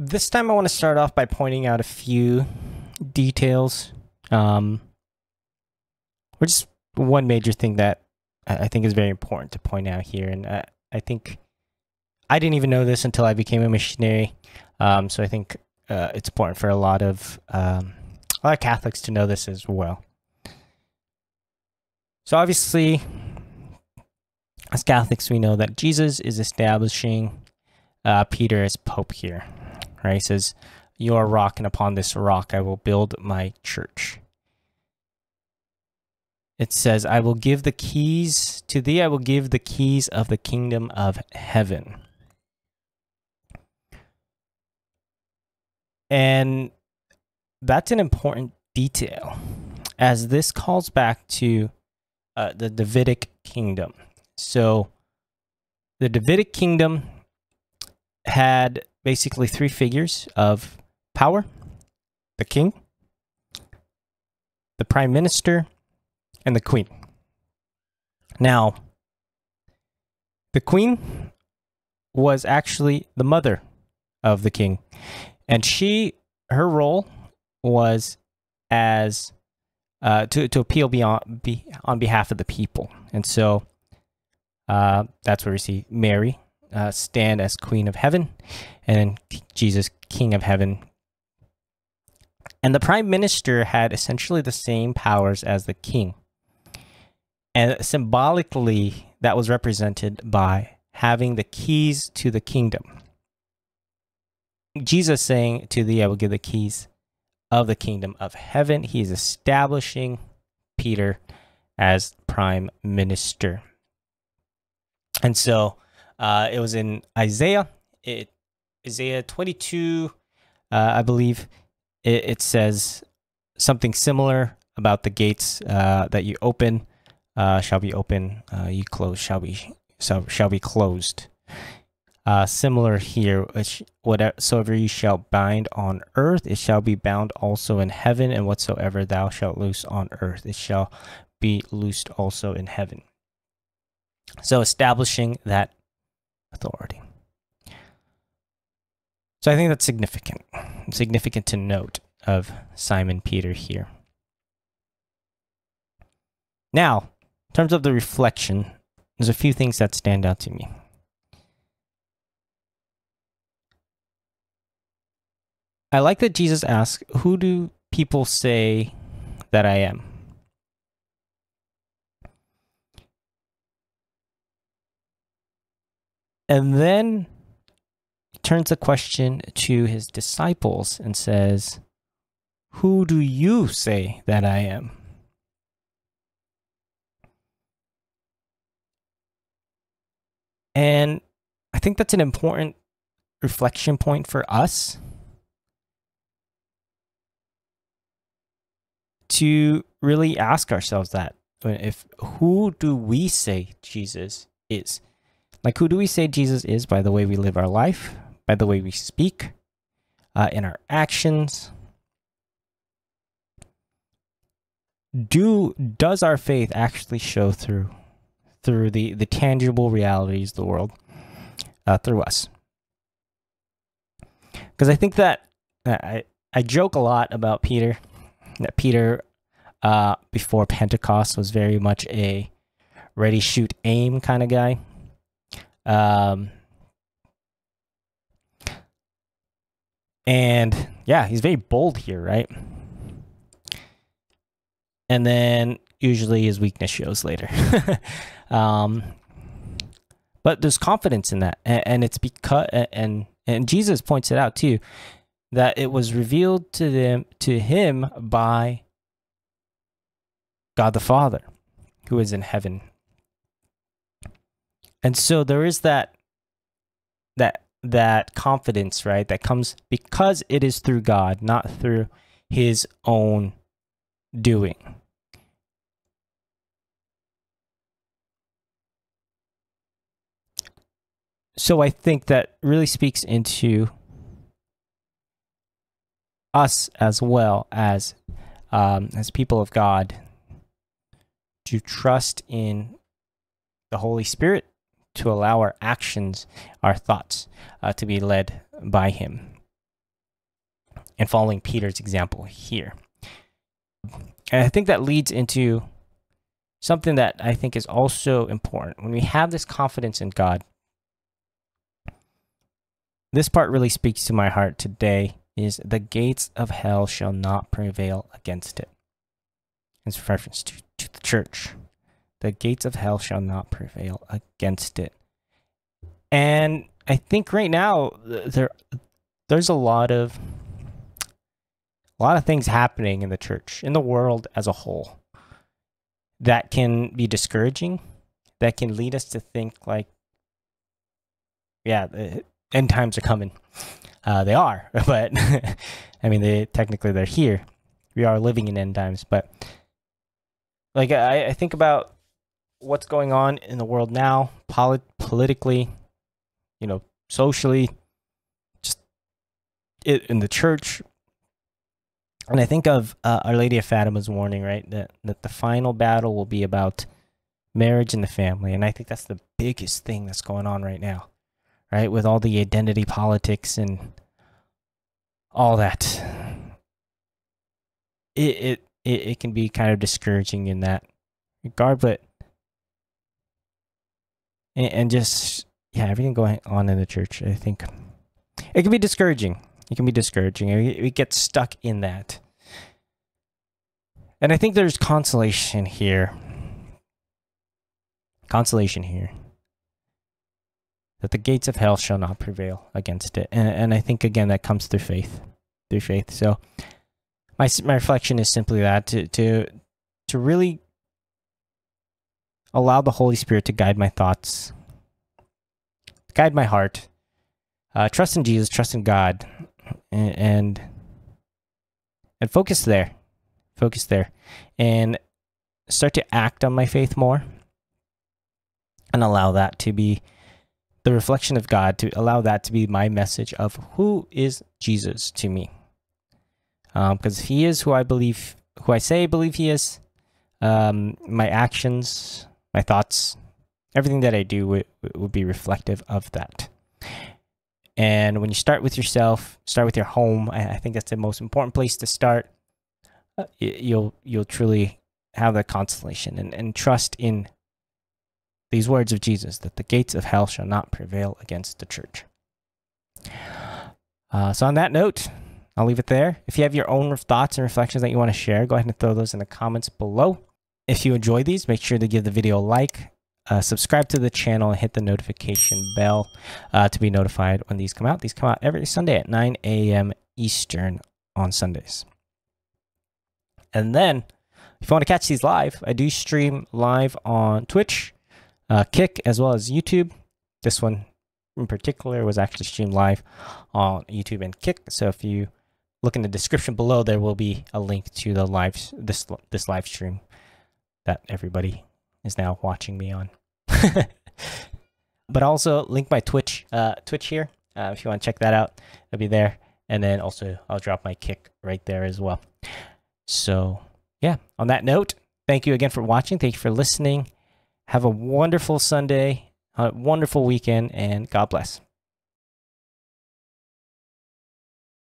This time I want to start off by pointing out a few details, or just one major thing that I think is very important to point out here. And I think I didn't even know this until I became a missionary. So I think it's important for a lot of Catholics to know this as well. So obviously, as Catholics, we know that Jesus is establishing Peter as Pope here. Right? He says, "You are a rock, and upon this rock I will build my church." It says, "I will give the keys to thee, I will give the keys of the kingdom of heaven." And that's an important detail, as this calls back to the Davidic kingdom. So the Davidic kingdom had basically three figures of power: the king, the prime minister, and the queen. Now, the queen was actually the mother of the king, and her role was as to appeal on behalf of the people. And so that's where we see Mary stand as Queen of Heaven, and then Jesus, King of Heaven. And the Prime Minister had essentially the same powers as the King. And symbolically, that was represented by having the keys to the kingdom. Jesus saying, "To thee I will give the keys of the kingdom of heaven." He's establishing Peter as Prime Minister. And so it was in Isaiah 22, I believe, it says something similar about the gates that you open shall be open, you close shall be closed. Similar here, whatsoever you shall bind on earth, it shall be bound also in heaven, and whatsoever thou shalt loose on earth, it shall be loosed also in heaven. So establishing that authority. So I think that's significant to note of Simon Peter here. Now, in terms of the reflection, there's a few things that stand out to me. I like that Jesus asks, "Who do people say that I am?" And then he turns the question to his disciples and says, "Who do you say that I am?" And I think that's an important reflection point for us to really ask ourselves that. Who do we say Jesus is? Like, who do we say Jesus is by the way we live our life, by the way we speak, in our actions? Does our faith actually show through the tangible realities of the world through us? Because I think that I joke a lot about Peter, that Peter before Pentecost was very much a ready, shoot, aim kind of guy. And yeah, he's very bold here, right? And then usually his weakness shows later. But there's confidence in that, and it's because and Jesus points it out too, that it was revealed to him by God the Father, who is in heaven. And so there is that confidence, right, that comes because it is through God, not through his own doing. So I think that really speaks into us as well as people of God, to trust in the Holy Spirit, to allow our actions, our thoughts, to be led by him. and following Peter's example here. And I think that leads into something that I think is also important. When we have this confidence in God, this part really speaks to my heart today, is the gates of hell shall not prevail against it. It's reference to the church. The gates of hell shall not prevail against it. And I think right now there's a lot of things happening in the church, in the world as a whole, that can be discouraging, that can lead us to think like, yeah, the end times are coming. They are, but I mean, they're here. We are living in end times, but like I think about what's going on in the world now, politically, socially, just in the church. And I think of Our Lady of Fatima's warning, right? That the final battle will be about marriage and the family. And I think that's the biggest thing that's going on right now, right? With all the identity politics and all that. It can be kind of discouraging in that regard, but and just, yeah, everything going on in the church, I think it can be discouraging. It can be discouraging. We get stuck in that. And I think there's consolation here. Consolation here. That the gates of hell shall not prevail against it. And I think, again, that comes through faith. Through faith. So my reflection is simply that, to really allow the Holy Spirit to guide my thoughts, guide my heart. Trust in Jesus, trust in God. And focus there, and start to act on my faith more, and allow that to be the reflection of God, to allow that to be my message of who is Jesus to me, because he is who I say I believe he is. My actions, my thoughts, everything that I do would be reflective of that. And when you start with yourself, start with your home, I think that's the most important place to start. You'll truly have that consolation and trust in these words of Jesus, that the gates of hell shall not prevail against the church. So on that note, I'll leave it there. If you have your own thoughts and reflections that you want to share, go ahead and throw those in the comments below. If you enjoy these, make sure to give the video a like. Subscribe to the channel and hit the notification bell to be notified when these come out. These come out every Sunday at 9 a.m. Eastern on Sundays. And then, if you want to catch these live, I do stream live on Twitch, Kick, as well as YouTube. This one in particular was actually streamed live on YouTube and Kick. So if you look in the description below, there will be a link to the this live stream that everybody is now watching me on. But also link my Twitch here. If you want to check that out, it'll be there. And then also I'll drop my Kick right there as well. So yeah, on that note, thank you again for watching. Thank you for listening. Have a wonderful Sunday, a wonderful weekend, and God bless.